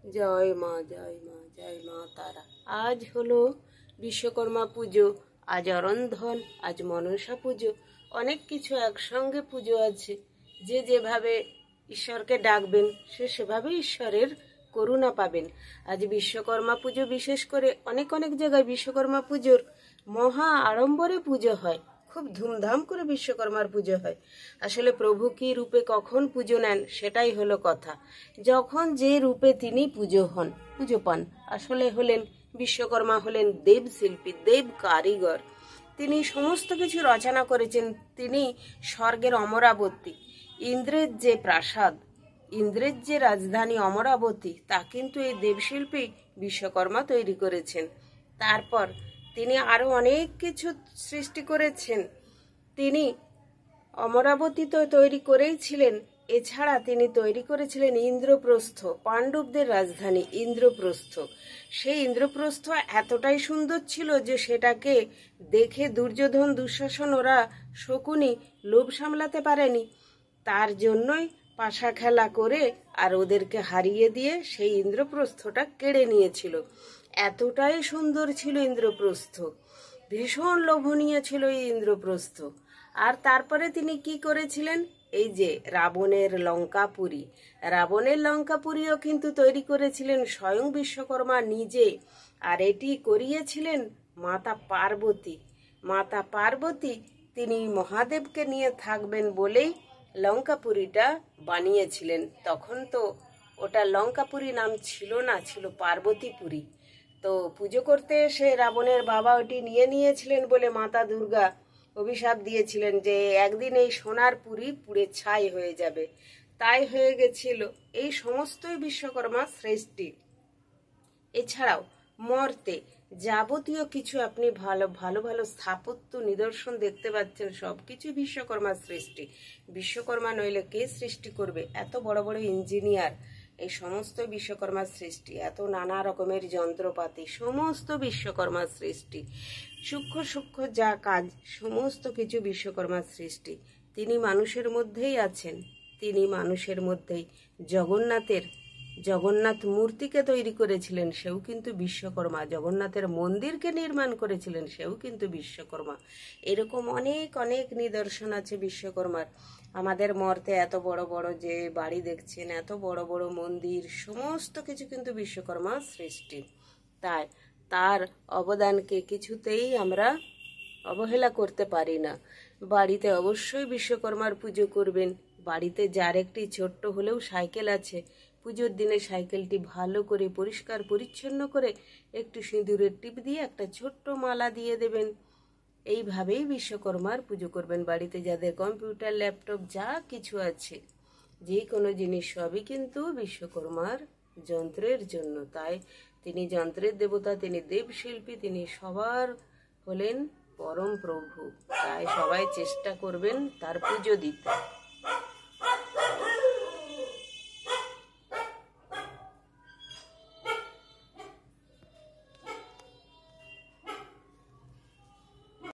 জয় মা, জয় মা, জয় মা তারা। আজ হলো বিশ্বকর্মা পুজো, আজ অরন্ধন, আজ মনসা পুজো, অনেক কিছু একসঙ্গে পুজো আছে। যে যেভাবে ঈশ্বরকে ডাকবেন সে সেভাবে ঈশ্বরের করুণা পাবেন। আজ বিশ্বকর্মা পুজো, বিশেষ করে অনেক অনেক জায়গায় বিশ্বকর্মা পুজোর মহা আড়ম্বরে পুজো হয়, খুব ধুমধাম করে বিশ্বকর্মার পুজো হয়। আসলে প্রভু কি রূপে কখন পুজো নেন সেটাই হলো কথা। যখন যে রূপে তিনি পুজো পান। আসলে হলেন বিশ্বকর্মা, হলেন দেব শিল্পী, দেব কারিগর। তিনি সমস্ত কিছু রচনা করেছেন। তিনি স্বর্গের অমরাবতী, ইন্দ্রের যে প্রাসাদ, ইন্দ্রের যে রাজধানী অমরাবতী, তা কিন্তু এই দেবশিল্পী বিশ্বকর্মা তৈরি করেছেন। তারপর তিনি আরো অনেক কিছু সৃষ্টি করেছেন। তিনি অমরাবতী তো তৈরি করেই ছিলেন, এছাড়া তিনি তৈরি করেছিলেন ইন্দ্রপ্রস্থ, পাণ্ডবদের রাজধানী ইন্দ্রপ্রস্থ। সেই ইন্দ্রপ্রস্থ এতটাই সুন্দর ছিল যে সেটাকে দেখে দুর্যোধন, দুঃশাসন, ওরা শকুনি লোভ সামলাতে পারেনি। তার জন্যই পাশা খেলা করে আর ওদেরকে হারিয়ে দিয়ে সেই ইন্দ্রপ্রস্থটা কেড়ে নিয়েছিল। এতটাই সুন্দর ছিল ইন্দ্রপ্রস্থ, ভীষণ লোভনীয় ছিল এই ইন্দ্রপ্রস্থ। আর তারপরে তিনি কি করেছিলেন, এই যে রাবণের লঙ্কাপুরী, রাবণের লঙ্কাপুরীও কিন্তু তৈরি করেছিলেন স্বয়ং বিশ্বকর্মা নিজে। আর এটি করিয়েছিলেন মাতা পার্বতী। মাতা পার্বতী তিনি মহাদেবকে নিয়ে থাকবেন বলেই লঙ্কাপুরীটা বানিয়েছিলেন। তখন তো ওটা লঙ্কাপুরী নাম ছিল না, ছিল পার্বতীপুরী। তো পুজো করতে এসে রাবণের বাবা ওটি নিয়ে নিয়েছিলেন বলে মাতা দুর্গা অভিশাপ দিয়েছিলেন যে একদিন এই সোনার পুরী পুড়ে ছাই হয়ে যাবে। তাই হয়ে গেছিল। এই সমস্তই বিশ্বকর্মা সৃষ্টি। এছাড়াও মর্তে যাবতীয় কিছু আপনি ভালো ভালো স্থাপত্য নিদর্শন দেখতে পাচ্ছেন, সবকিছু বিশ্বকর্মার সৃষ্টি। বিশ্বকর্মা নইলে কে সৃষ্টি করবে? এত বড় বড় ইঞ্জিনিয়ার, এই সমস্ত বিশ্বকর্মার সৃষ্টি। এত নানা রকমের যন্ত্রপাতি, সমস্ত বিশ্বকর্মার সৃষ্টি। সূক্ষ্ম সূক্ষ্ম যা কাজ, সমস্ত কিছু বিশ্বকর্মার সৃষ্টি। তিনি মানুষের মধ্যেই আছেন, তিনি মানুষের মধ্যেই। জগন্নাথ মূর্তিকে তৈরি করেছিলেন, সেও কিন্তু বিশ্বকর্মা। জগন্নাথের মন্দিরকে নির্মাণ করেছিলেন, সেও কিন্তু বিশ্বকর্মা। এরকম অনেক অনেক নিদর্শন আছে বিশ্বকর্মার। আমাদের মর্তে এত বড় বড় যে বাড়ি দেখছেন, এত বড় বড় মন্দির, সমস্ত কিছু কিন্তু বিশ্বকর্মা সৃষ্টি। তাই তার অবদানকে কিছুতেই আমরা অবহেলা করতে পারি না। বাড়িতে অবশ্যই বিশ্বকর্মার পুজো করবেন। বাড়িতে যার একটি ছোট্ট হলেও সাইকেল আছে, পুজোর দিনে সাইকেলটি ভালো করে পরিষ্কার পরিচ্ছন্ন করে একটু সিঁদুরের টিপ দিয়ে একটা ছোট্ট মালা দিয়ে দেবেন। এইভাবেই বিশ্বকর্মার পুজো করবেন। বাড়িতে যাদের কম্পিউটার, ল্যাপটপ যা কিছু আছে, যে কোনো জিনিস সবই কিন্তু বিশ্বকর্মার যন্ত্রের জন্য। তাই তিনি যন্ত্রের দেবতা, তিনি দেবশিল্পী, তিনি সবার হলেন পরম প্রভু। তাই সবাই চেষ্টা করবেন তার পুজো দিতে।